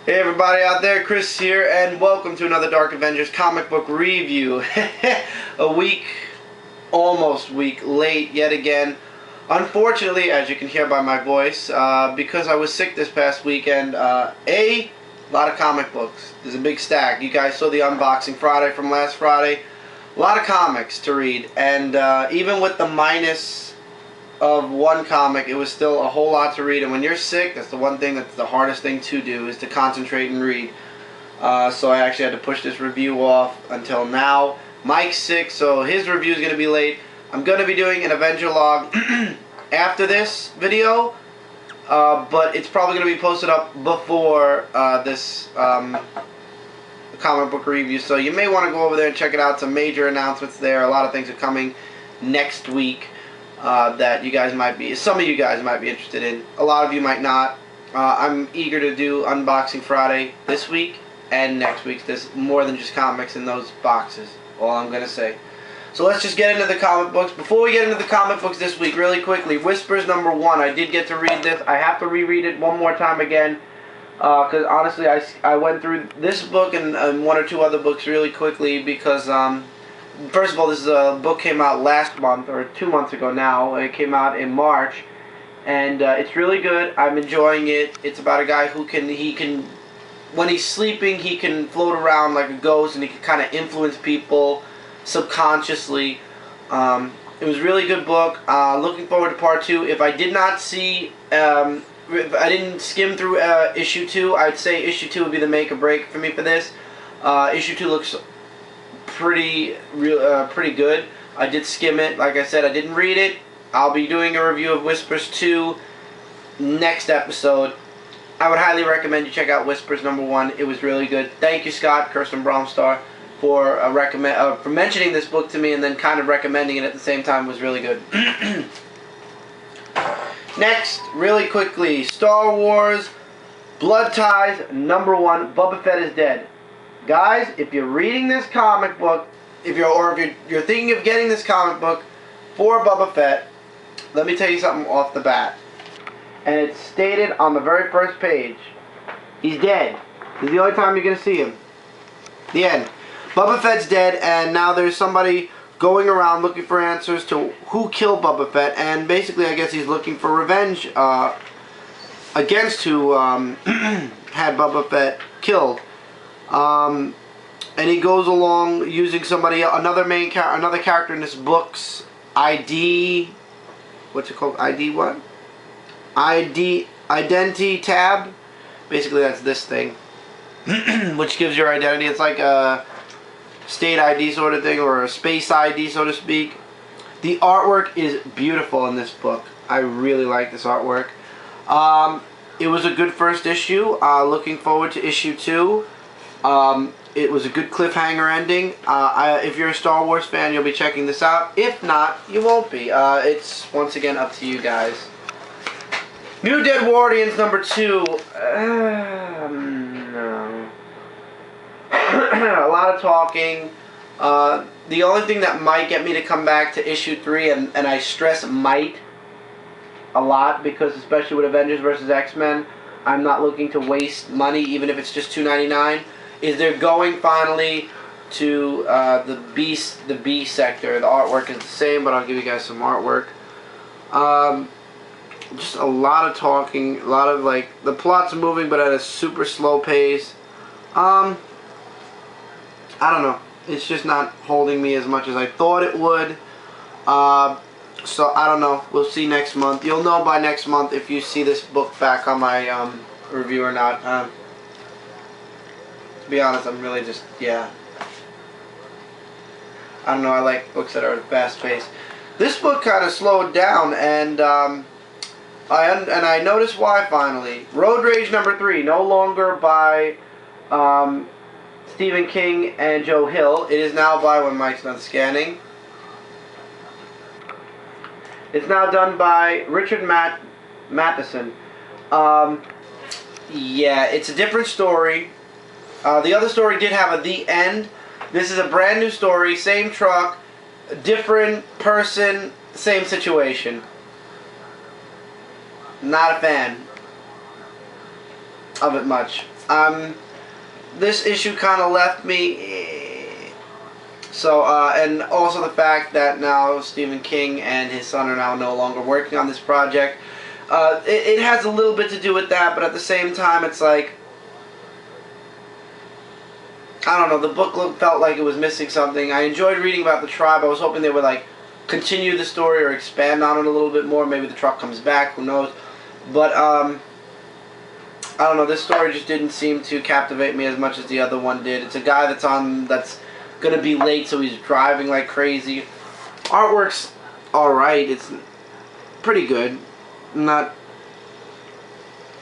Hey everybody out there, Chris here, and welcome to another Dark Avengers comic book review. A week, almost week late yet again. Unfortunately, as you can hear by my voice, because I was sick this past weekend, a lot of comic books. There's a big stack. You guys saw the unboxing Friday from last Friday. A lot of comics to read, and even with the minus of one comic, it was still a whole lot to read. And when you're sick, that's the one thing that's the hardest thing to do, is to concentrate and read. So I actually had to push this review off until now. Mike's sick, so his review is going to be late. I'm going to be doing an Avenger log after this video, but it's probably going to be posted up before this comic book review. So you may want to go over there and check it out. Some major announcements there. A lot of things are coming next week. That you guys might be, some of you guys might be interested in. A lot of you might not. I'm eager to do Unboxing Friday this week and next week. There's more than just comics in those boxes, all I'm going to say. So let's just get into the comic books. Before we get into the comic books this week, really quickly, Whispers #1. I did get to read this. I have to reread it one more time again. Because honestly, I went through this book and one or two other books really quickly because... First of all, this book came out last month, or 2 months ago now. It came out in March, and it's really good. I'm enjoying it. It's about a guy who can, when he's sleeping, he can float around like a ghost, and he can kind of influence people subconsciously. It was a really good book. Looking forward to part 2. If I did not see, if I didn't skim through issue 2, I'd say issue 2 would be the make or break for me for this. Issue 2 looks pretty good. I did skim it. Like I said, I didn't read it. I'll be doing a review of Whispers 2 next episode. I would highly recommend you check out Whispers #1. It was really good. Thank you, Scott Kirsten Bromstar, for for mentioning this book to me and then kind of recommending it at the same time. It was really good. Next, really quickly, Star Wars Blood Ties #1. Boba Fett is dead. Guys, if you're reading this comic book, if you're thinking of getting this comic book for Boba Fett, let me tell you something off the bat. And it's stated on the very first page. He's dead. This is the only time you're going to see him. The end. Boba Fett's dead, and now there's somebody going around looking for answers to who killed Boba Fett, and basically I guess he's looking for revenge against who had Boba Fett killed. And he goes along using another character in this book's ID, what's it called? ID what? Identity tab. Basically that's this thing, which gives your identity. It's like a state ID sort of thing, or a space ID, so to speak. The artwork is beautiful in this book. I really like this artwork. It was a good first issue. Looking forward to issue 2. It was a good cliffhanger ending. If you're a Star Wars fan, you'll be checking this out. If not, you won't be. It's, once again, up to you guys. New Deadwardians #2. No. A lot of talking. The only thing that might get me to come back to issue 3, and I stress might a lot, because especially with Avengers Versus X-Men, I'm not looking to waste money, even if it's just $2.99. Is they're going finally to the B sector. The artwork is the same, but I'll give you guys some artwork. Just a lot of talking, a lot of, like, the plot's moving, but at a super slow pace. I don't know. It's just not holding me as much as I thought it would. So I don't know. We'll see next month. You'll know by next month if you see this book back on my review or not. To be honest, I'm really just, yeah. I don't know, I like books that are fast paced. This book kind of slowed down, and I noticed why finally. Road Rage #3, no longer by Stephen King and Joe Hill. It is now by, when Mike's done scanning, it's now done by Richard Matheson. Yeah, it's a different story. The other story did have a The End. This is a brand new story, same truck, different person, same situation. Not a fan of it much. This issue kind of left me. So, and also the fact that now Stephen King and his son are now no longer working on this project. It has a little bit to do with that, but at the same time, it's like, I don't know, the book felt like it was missing something. I enjoyed reading about the tribe. I was hoping they would, like, continue the story or expand on it a little bit more. Maybe the truck comes back, who knows. But, I don't know, this story just didn't seem to captivate me as much as the other one did. It's a guy that's going to be late, so he's driving like crazy. Artwork's alright. It's pretty good. Not,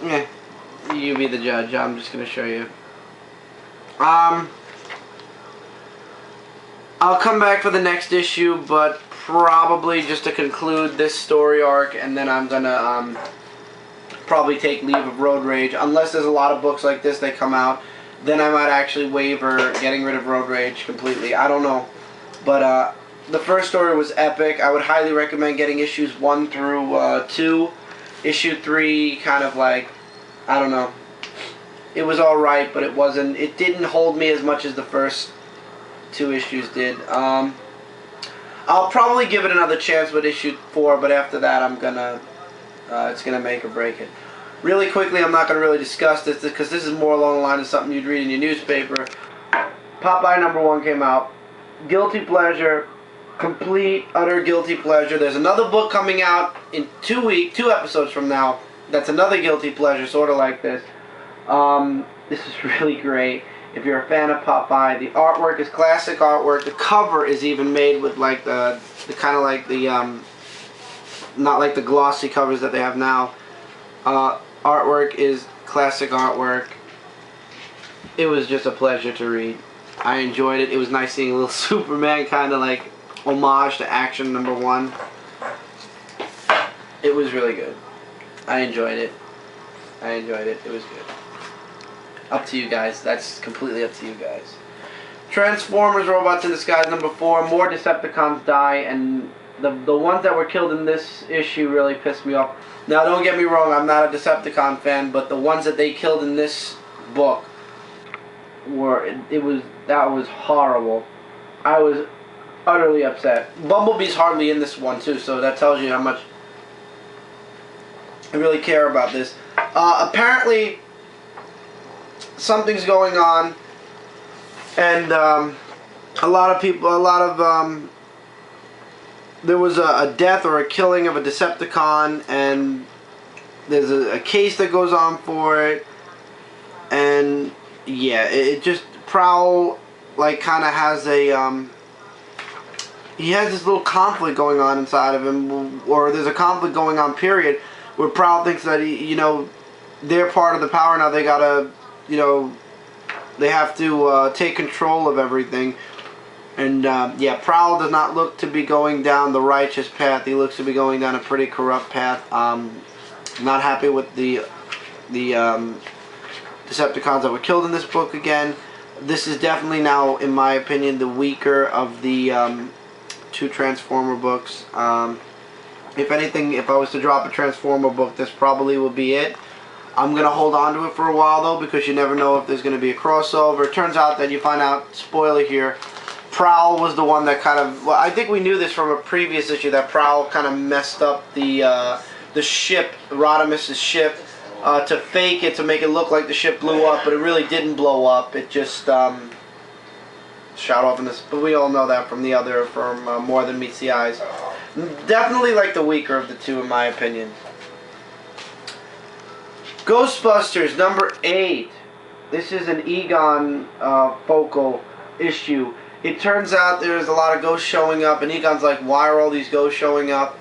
yeah, you be the judge. I'm just going to show you. I'll come back for the next issue, but probably just to conclude this story arc, and then I'm gonna probably take leave of Road Rage. Unless there's a lot of books like this that come out, then I might actually waver getting rid of Road Rage completely. I don't know. But the first story was epic. I would highly recommend getting issues 1 through 2. Issue 3 kind of like, I don't know. It was alright, but it didn't hold me as much as the first 2 issues did. I'll probably give it another chance with issue 4, but after that it's gonna make or break it. Really quickly, I'm not gonna really discuss this because this is more along the line of something you'd read in your newspaper. Popeye #1 came out. Guilty pleasure. Complete, utter guilty pleasure. There's another book coming out in 2 episodes from now. That's another guilty pleasure, sort of like this. This is really great. If you're a fan of Popeye, the artwork is classic artwork. The cover is even made with like the kind of like the not like the glossy covers that they have now. Artwork is classic artwork. It was just a pleasure to read. I enjoyed it. It was nice seeing a little Superman kind of like homage to Action #1. It was really good. I enjoyed it. It was good. Up to you guys. That's completely up to you guys. Transformers Robots in Disguise #4. More Decepticons die, and the ones that were killed in this issue really pissed me off. Now, don't get me wrong, I'm not a Decepticon fan, but the ones that they killed in this book that was horrible. I was utterly upset. Bumblebee's hardly in this one too, so that tells you how much I really care about this. Apparently, something's going on, and there was a death or a killing of a Decepticon, and there's a case that goes on for it, and yeah, it just, Prowl like kind of has a he has this little conflict going on inside of him, or there's a conflict going on period, where Prowl thinks that they're part of the power now. They gotta, they have to take control of everything. And yeah, Prowl does not look to be going down the righteous path. He looks to be going down a pretty corrupt path. Not happy with the Decepticons that were killed in this book again. This is definitely now, in my opinion, the weaker of the 2 Transformer books. If anything, if I was to drop a Transformer book, this probably will be it. I'm going to hold on to it for a while, though, because you never know if there's going to be a crossover. It turns out that you find out, spoiler here, Prowl was the one that kind of, well, I think we knew this from a previous issue, that Prowl kind of messed up the ship, Rodimus's ship, to fake it, to make it look like the ship blew up, but it really didn't blow up. It just shot off in this, but we all know that from the other, from More Than Meets the Eyes. Definitely like the weaker of the 2, in my opinion. Ghostbusters #8. This is an Egon focal issue. It turns out there's a lot of ghosts showing up, and Egon's like, why are all these ghosts showing up?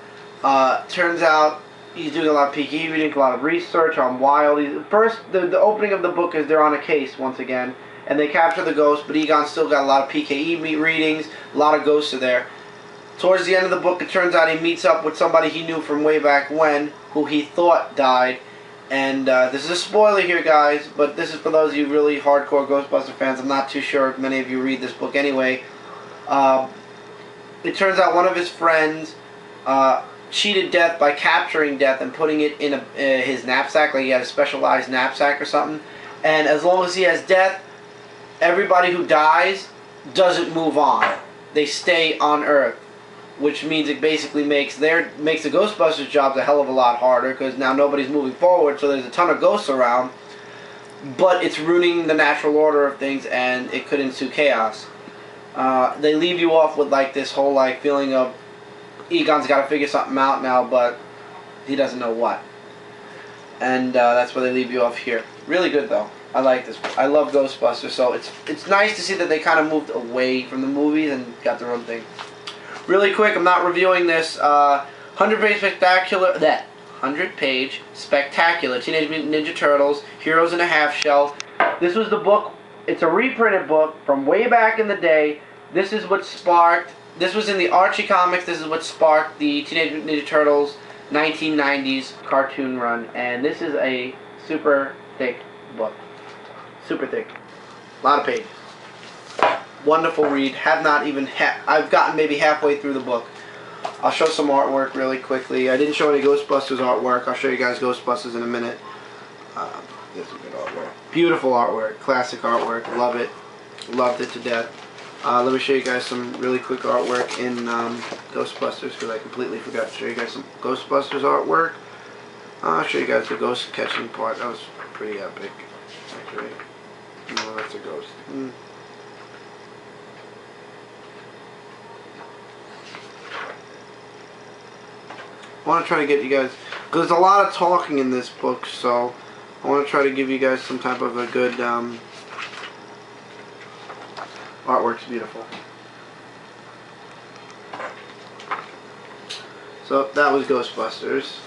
Turns out he's doing a lot of PK reading, a lot of research on why all these... First, the opening of the book is they're on a case once again, and they capture the ghosts, but Egon's still got a lot of PKE readings, a lot of ghosts are there. Towards the end of the book, it turns out he meets up with somebody he knew from way back when, who he thought died. And this is a spoiler here, guys, but this is for those of you really hardcore Ghostbuster fans. I'm not too sure if many of you read this book anyway. It turns out one of his friends cheated Death by capturing Death and putting it in his knapsack, like he had a specialized knapsack or something. And as long as he has death, everybody who dies doesn't move on. They stay on Earth, which means it basically makes the Ghostbusters jobs a hell of a lot harder, because now nobody's moving forward, so there's a ton of ghosts around. But it's ruining the natural order of things, and it could ensue chaos. They leave you off with like this whole like feeling of Egon's got to figure something out now, but he doesn't know what. And that's where they leave you off here. Really good though. I like this. I love Ghostbusters, so it's nice to see that they kind of moved away from the movies and got their own thing. Really quick, I'm not reviewing this. 100-page spectacular. 100-page spectacular Teenage Mutant Ninja Turtles Heroes in a Half Shell. This was the book. It's a reprinted book from way back in the day. This is what sparked. This was in the Archie comics. This is what sparked the Teenage Mutant Ninja Turtles 1990s cartoon run, and this is a super thick book. Super thick. A lot of pages. Wonderful read. Have not even I've gotten maybe halfway through the book. I'll show some artwork really quickly. I didn't show any Ghostbusters artwork. I'll show you guys Ghostbusters in a minute. There's some good artwork. Beautiful artwork. Classic artwork. Love it. Loved it to death. Let me show you guys some really quick artwork in Ghostbusters, because I completely forgot to show you guys some Ghostbusters artwork. I'll show you guys the ghost catching part. That was pretty epic, actually. No, that's a ghost. I want to try to get you guys, because there's a lot of talking in this book, so I want to try to give you guys some type of a good artwork's beautiful. So that was Ghostbusters.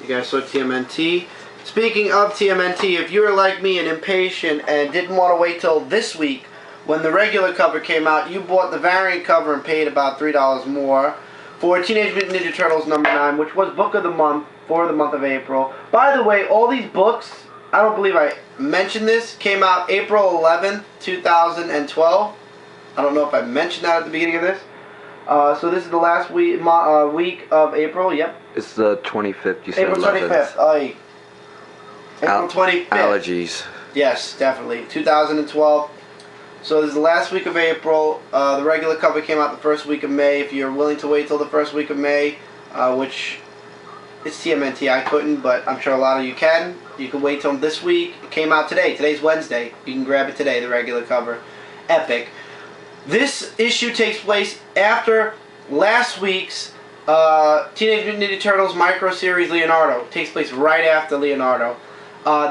You guys saw TMNT. Speaking of TMNT, if you were like me and impatient and didn't want to wait till this week when the regular cover came out, you bought the variant cover and paid about $3 more for Teenage Mutant Ninja Turtles #9, which was book of the month for the month of April. By the way, all these books, I don't believe I mentioned this, came out April 11th, 2012. I don't know if I mentioned that at the beginning of this. So this is the last week of April. Yep. It's the 25th. You said April 25th. April 25th. Allergies. Yes, definitely. 2012. So this is the last week of April. The regular cover came out the first week of May. If you're willing to wait till the first week of May, which it's TMNT, I couldn't, but I'm sure a lot of you can. You can wait till this week. It came out today. Today's Wednesday. You can grab it today, the regular cover. Epic. This issue takes place after last week's Teenage Mutant Ninja Turtles micro series Leonardo. It takes place right after Leonardo.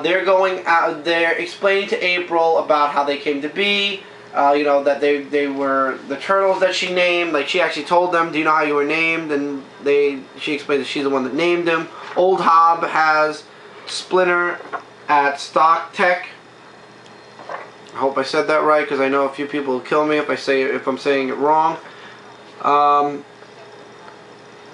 They're going out. They're explaining to April about how they came to be. You know, that they were the turtles that she named. Like, she actually told them, "Do you know how you were named?" And she explained that she's the one that named them. Old Hob has Splinter at Stock Tech. I hope I said that right, because I know a few people will kill me if I'm saying it wrong.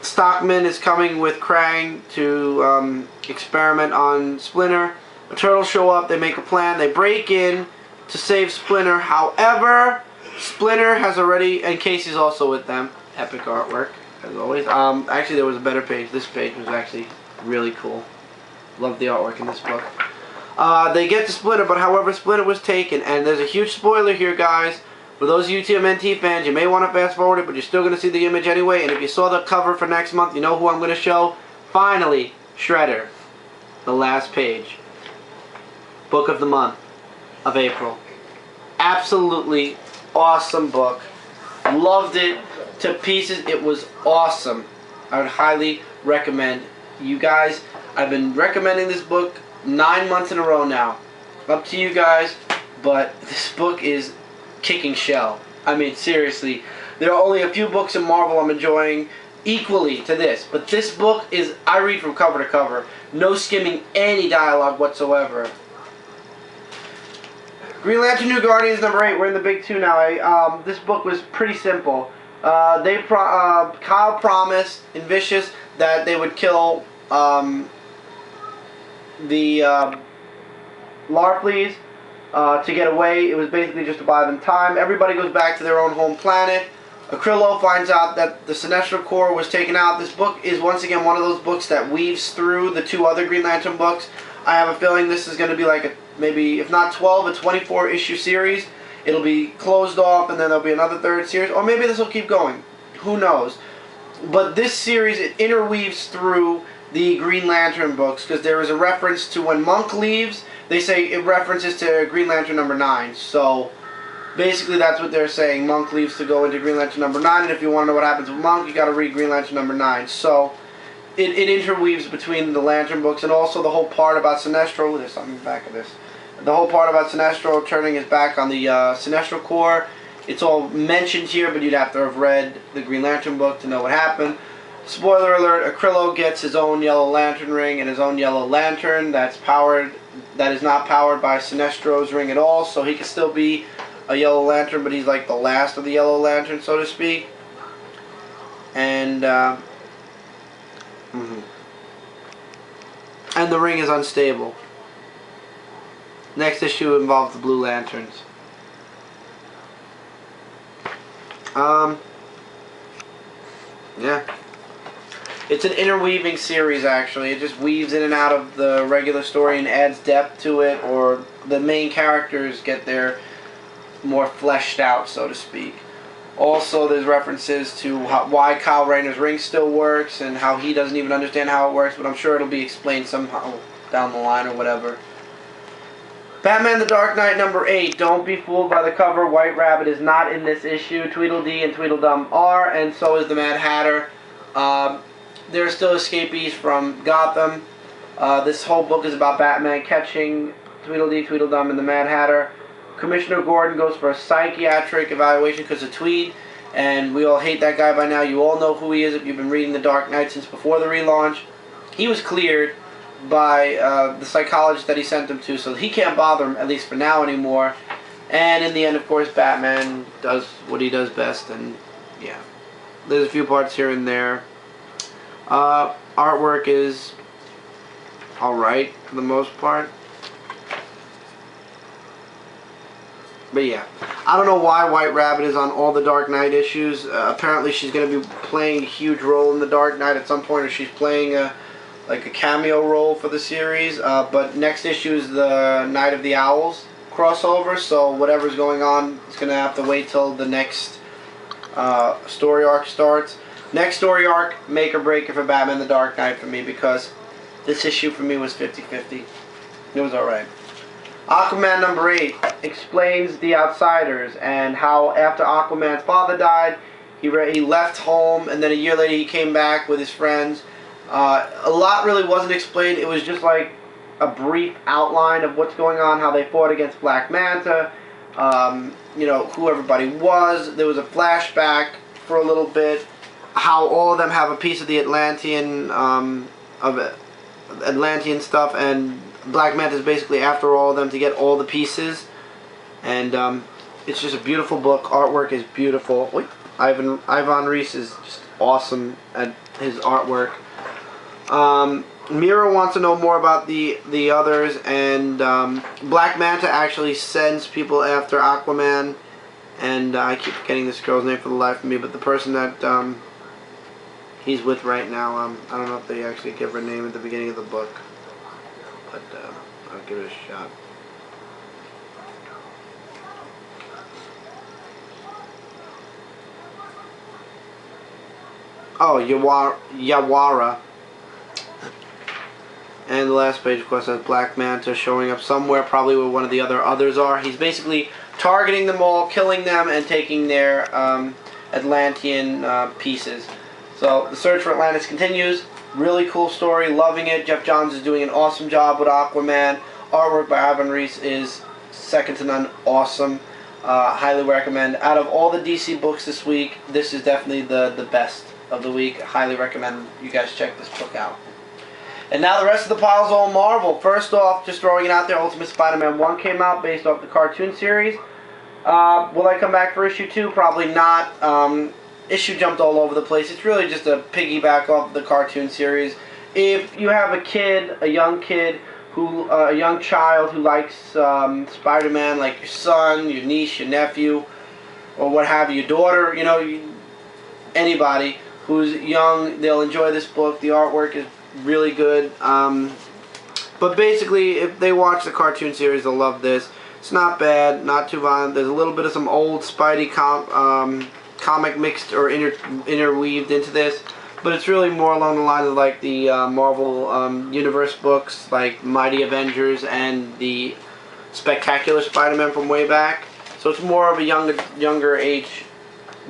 Stockman is coming with Krang to experiment on Splinter. The Turtles show up. They make a plan. They break in to save Splinter. However, Splinter has already, and Casey's also with them. Epic artwork, as always. Actually, there was a better page. This page was actually really cool. Love the artwork in this book. They get to Splinter, but however, Splinter was taken, and there's a huge spoiler here, guys. For those of you TMNT fans, you may want to fast forward it, but you're still going to see the image anyway. And if you saw the cover for next month, you know who I'm going to show. Finally, Shredder. The last page. Book of the month of April. Absolutely awesome book. Loved it to pieces. It was awesome. I would highly recommend. You guys, I've been recommending this book 9 months in a row now. Up to you guys, but this book is kicking shell. I mean, seriously, there are only a few books in Marvel I'm enjoying equally to this, but this book is, I read from cover to cover, no skimming any dialogue whatsoever. Green Lantern New Guardians #8, we're in the big 2 now. This book was pretty simple. Kyle promised and Vicious that they would kill the Larfleeze to get away. It was basically just to buy them time. Everybody goes back to their own home planet. Akrillo finds out that the Sinestro Corps was taken out. This book is once again one of those books that weaves through the 2 other Green Lantern books. I have a feeling this is going to be like maybe if not 12, a 24 issue series. It'll be closed off, and then there'll be another third series, or maybe this will keep going. Who knows? But this series, it interweaves through the Green Lantern books, because there is a reference to when Monk leaves. They say it references to Green Lantern number 9. So basically, that's what they're saying. Monk leaves to go into Green Lantern number 9, and if you want to know what happens with Monk, you got to read Green Lantern number 9. So it interweaves between the Lantern books, and also the whole part about Sinestro. There's something in the back of this. The whole part about Sinestro turning his back on the Sinestro Corps. It's all mentioned here, but you'd have to have read the Green Lantern book to know what happened. Spoiler alert, Acrillo gets his own Yellow Lantern ring and his own Yellow Lantern that is not powered by Sinestro's ring at all, so he can still be a Yellow Lantern, but he's like the last of the Yellow Lantern, so to speak. And and the ring is unstable. Next issue involves the Blue Lanterns. Yeah. It's an interweaving series, actually. It just weaves in and out of the regular story and adds depth to it, or the main characters get their more fleshed out, so to speak. Also, there's references to why Kyle Rayner's ring still works, and how he doesn't even understand how it works, but I'm sure it'll be explained somehow down the line or whatever. Batman the Dark Knight number 8. Don't be fooled by the cover. White Rabbit is not in this issue. Tweedledee and Tweedledum are, and so is the Mad Hatter. There are still escapees from Gotham. This whole book is about Batman catching Tweedledee, Tweedledum, and the Mad Hatter. Commissioner Gordon goes for a psychiatric evaluation because of Tweed, and we all hate that guy by now. You all know who he is if you've been reading The Dark Knight since before the relaunch. He was cleared by the psychologist that he sent him to, so he can't bother him, at least for now, anymore. And in the end, of course, Batman does what he does best, and yeah. There's a few parts here and there. Artwork is alright for the most part. But yeah, I don't know why White Rabbit is on all the Dark Knight issues. Apparently she's going to be playing a huge role in the Dark Knight at some point, or she's playing like a cameo role for the series. But next issue is the Night of the Owls crossover, so whatever's going on is going to have to wait till the next story arc starts. Next story arc, make or break it for Batman the Dark Knight for me, because this issue for me was 50-50. It was alright. Aquaman number 8 explains the Outsiders and how after Aquaman's father died, he left home, and then a year later he came back with his friends. A lot really wasn't explained. It was just like a brief outline of what's going on, how they fought against Black Manta, you know, who everybody was. There was a flashback for a little bit, how all of them have a piece of the Atlantean Atlantean stuff, and Black Manta is basically after all of them to get all the pieces. And it's just a beautiful book. Artwork is beautiful. Wait, Ivan Reis is just awesome at his artwork. Mira wants to know more about the others, and Black Manta actually sends people after Aquaman, and I keep forgetting this girl's name for the life of me, but the person that he's with right now, I don't know if they actually give her name at the beginning of the book, but I'll give it a shot. Oh, Yawara. And the last page, of course, has Black Manta showing up somewhere, probably where one of the others are. He's basically targeting them all, killing them, and taking their Atlantean pieces. So the search for Atlantis continues. Really cool story, loving it. Jeff Johns is doing an awesome job with Aquaman. Artwork by Ivan Reis is second to none, awesome. Highly recommend. Out of all the DC books this week, this is definitely the best of the week. Highly recommend you guys check this book out. And now the rest of the pile's all Marvel. First off, just throwing it out there, Ultimate Spider-Man 1 came out based off the cartoon series. Will I come back for issue 2? Probably not. Issue jumped all over the place. It's really just a piggyback off the cartoon series. If you have a kid, a young child who likes Spider-Man, like your son, your niece, your nephew, or what have you, your daughter, you know, anybody who's young, they'll enjoy this book. The artwork is really good. But basically, if they watch the cartoon series, they'll love this. It's not bad, not too violent. There's a little bit of some old Spidey comic mixed or interweaved into this. But it's really more along the lines of like the Marvel Universe books, like Mighty Avengers and the Spectacular Spider-Man from way back. So it's more of a younger age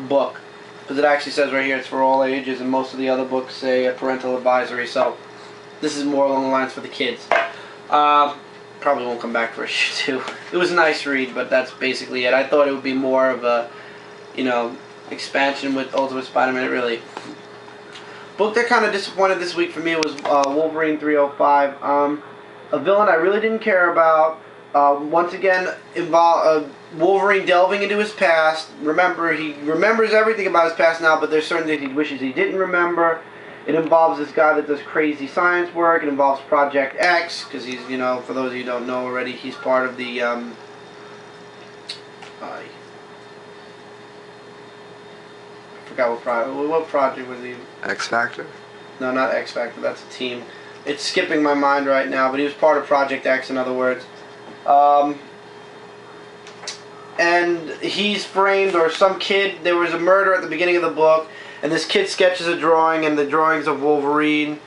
book. Because it actually says right here it's for all ages, and most of the other books say a parental advisory. So this is more along the lines for the kids. Probably won't come back for issue 2. It was a nice read, but that's basically it. I thought it would be more of a, expansion with Ultimate Spider-Man. It really... Book that kind of disappointed this week for me was Wolverine 305. A villain I really didn't care about. Once again, Wolverine delving into his past. Remember, he remembers everything about his past now, but there's certain things he wishes he didn't remember. It involves this guy that does crazy science work. It involves Project X, because he's, for those of you who don't know already, he's part of the, I forgot what project was he? X Factor? No, not X Factor, that's a team. It's skipping my mind right now, but he was part of Project X, in other words. And he's framed, or some kid, there was a murder at the beginning of the book, and this kid sketches a drawing, and the drawings of Wolverine.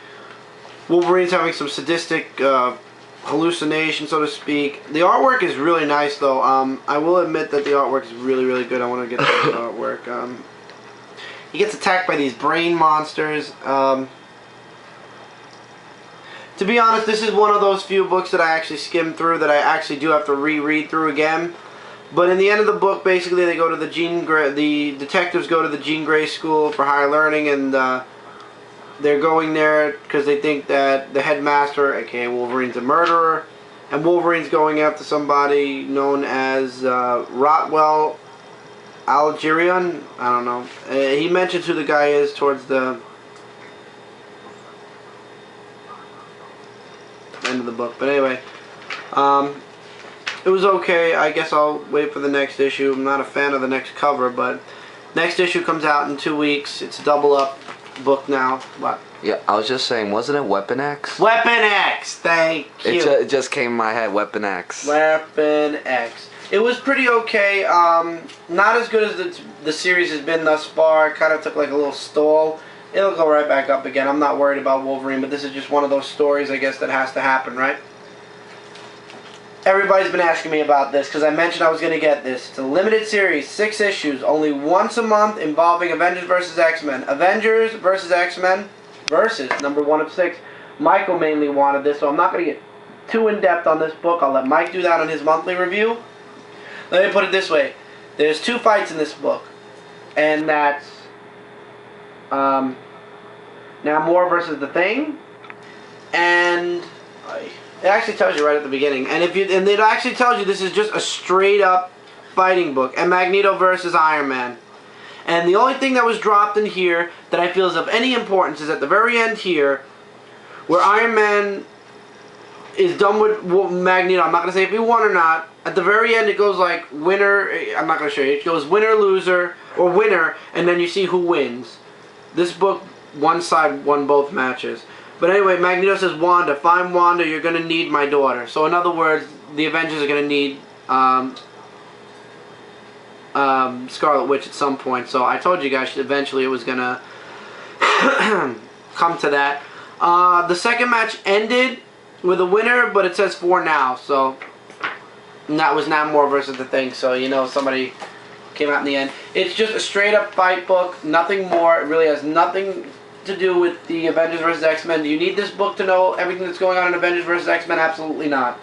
Wolverine's having some sadistic hallucination, so to speak. The artwork is really nice, though. I will admit that the artwork is really, really good. I want to get to the artwork. He gets attacked by these brain monsters. To be honest, this is one of those few books that I actually skimmed through that I actually do have to reread through again. But in the end of the book, basically, they go to the the detectives go to the Jean Grey School for Higher Learning, and they're going there because they think that the headmaster, aka Wolverine's a murderer, and Wolverine's going after somebody known as Rotwell Algerian. I don't know. He mentions who the guy is towards the end of the book. But anyway, it was okay. I guess I'll wait for the next issue. I'm not a fan of the next cover, but next issue comes out in 2 weeks. It's a double up book now. What? Yeah, I was just saying, wasn't it Weapon X? Weapon X! Thank you. It just came in my head, Weapon X. Weapon X. It was pretty okay. Not as good as the series has been thus far. It kind of took like a little stall. It'll go right back up again. I'm not worried about Wolverine, but this is just one of those stories, I guess, that has to happen, right? Everybody's been asking me about this because I mentioned I was going to get this. It's a limited series, 6 issues, only once a month, involving Avengers Versus X-Men. Avengers Versus X-Men versus number 1 of 6. Michael mainly wanted this, so I'm not going to get too in-depth on this book. I'll let Mike do that on his monthly review. Let me put it this way. There's 2 fights in this book, and that's Namor versus the Thing, and it actually tells you right at the beginning, and it actually tells you this is just a straight up fighting book, and Magneto versus Iron Man. And the only thing that was dropped in here that I feel is of any importance is at the very end here, where Iron Man is done with Magneto. I'm not going to say if he won or not. At the very end it goes like winner, I'm not going to show you, it goes winner, loser, or winner, and then you see who wins. This book, one side won both matches. But anyway, Magneto says, Wanda, find Wanda, you're going to need my daughter. So in other words, the Avengers are going to need Scarlet Witch at some point. So I told you guys eventually it was going to come to that. The second match ended with a winner, but it says for now. So and that was Namor versus the Thing. So somebody came out in the end. It's just a straight up fight book, nothing more. It really has nothing to do with the Avengers vs. X-Men. Do you need this book to know everything that's going on in Avengers vs. X-Men? Absolutely not.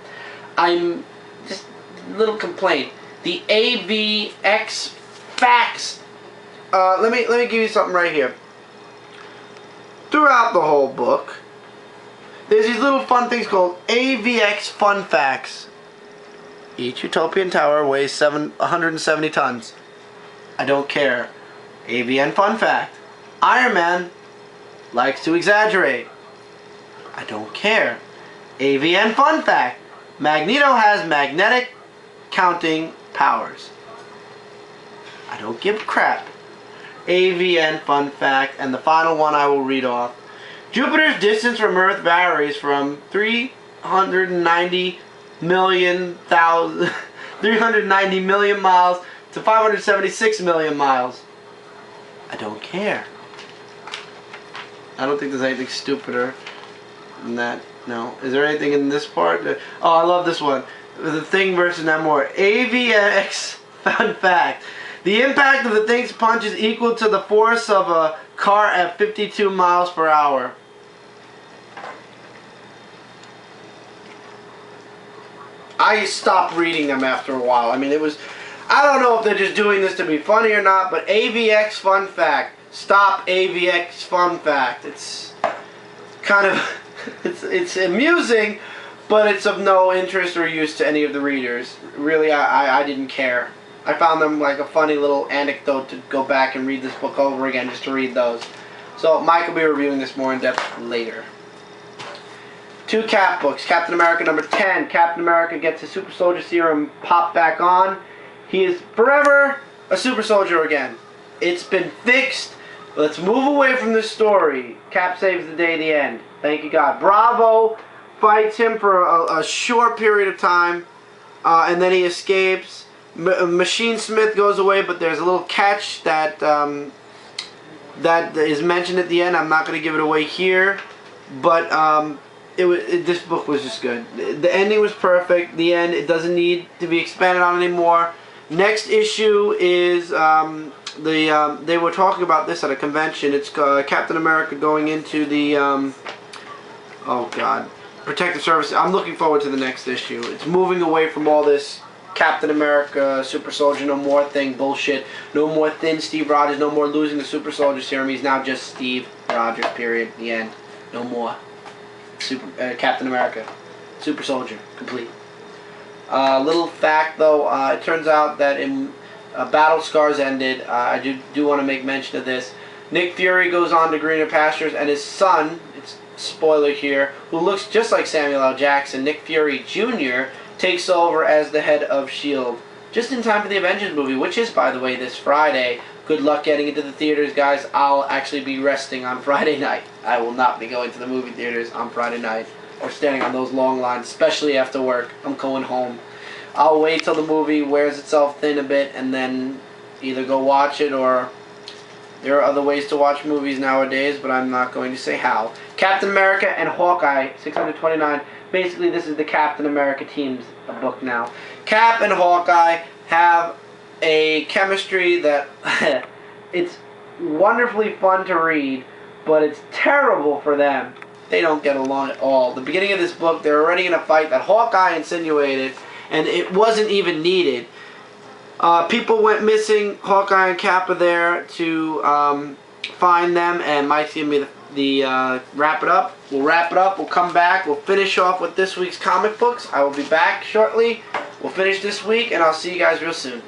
I'm just a little complaint. The AVX facts. Let me give you something right here. Throughout the whole book, there's these little fun things called AVX fun facts. Each Utopian tower weighs 170 tons. I don't care. AVN fun fact. Iron Man likes to exaggerate. I don't care. AVN fun fact. Magneto has magnetic counting powers. I don't give a crap. AVN fun fact. And the final one I will read off. Jupiter's distance from Earth varies from 300 390 million miles to 576 million miles. I don't care. I don't think there's anything stupider than that. No. Is there anything in this part? Oh, I love this one. The Thing versus Namor. AVX fun fact. The impact of the Thing's punch is equal to the force of a car at 52 miles per hour. I stopped reading them after a while. I mean, it was... I don't know if they're just doing this to be funny or not, but AVX fun fact. Stop AVX fun fact. It's kind of... it's amusing, but it's of no interest or use to any of the readers. Really, I didn't care. I found them like a funny little anecdote to go back and read this book over again just to read those. So Mike will be reviewing this more in depth later. 2 Cap books. Captain America number 10. Captain America gets his super soldier serum popped back on. He is forever a super soldier again. It's been fixed. Let's move away from this story. Cap saves the day at the end. Thank you, God. Bravo fights him for a short period of time, and then he escapes. Machine Smith goes away, but there's a little catch that that is mentioned at the end. I'm not going to give it away here, but this book was just good. The ending was perfect. The end, it doesn't need to be expanded on anymore. Next issue is they were talking about this at a convention. It's Captain America going into the oh God, Protective Service. I'm looking forward to the next issue. It's moving away from all this Captain America, Super Soldier, no more thing bullshit. No more thin Steve Rogers. No more losing the Super Soldier serum. He's now just Steve Rogers. Period. The end. No more. Captain America, Super Soldier, complete. Little fact though, it turns out that in Battle Scars ended. I do want to make mention of this. Nick Fury goes on to greener pastures, and his son, it's spoiler here, who looks just like Samuel L. Jackson, Nick Fury Jr., takes over as the head of S.H.I.E.L.D. just in time for the Avengers movie, which is, by the way, this Friday. Good luck getting into the theaters, guys. I'll actually be resting on Friday night. I will not be going to the movie theaters on Friday night or standing on those long lines, especially after work. I'm going home. I'll wait till the movie wears itself thin a bit and then either go watch it, or there are other ways to watch movies nowadays, but I'm not going to say how. Captain America and Hawkeye, 629. Basically, this is the Captain America team's book now. Cap and Hawkeye have a chemistry that it's wonderfully fun to read, but it's terrible for them. They don't get along at all. The beginning of this book, they're already in a fight that Hawkeye insinuated, and it wasn't even needed. People went missing. Hawkeye and Cap are there to find them, and Mike's giving me the wrap it up. We'll wrap it up. We'll come back. We'll finish off with this week's comic books. I will be back shortly. We'll finish this week, and I'll see you guys real soon.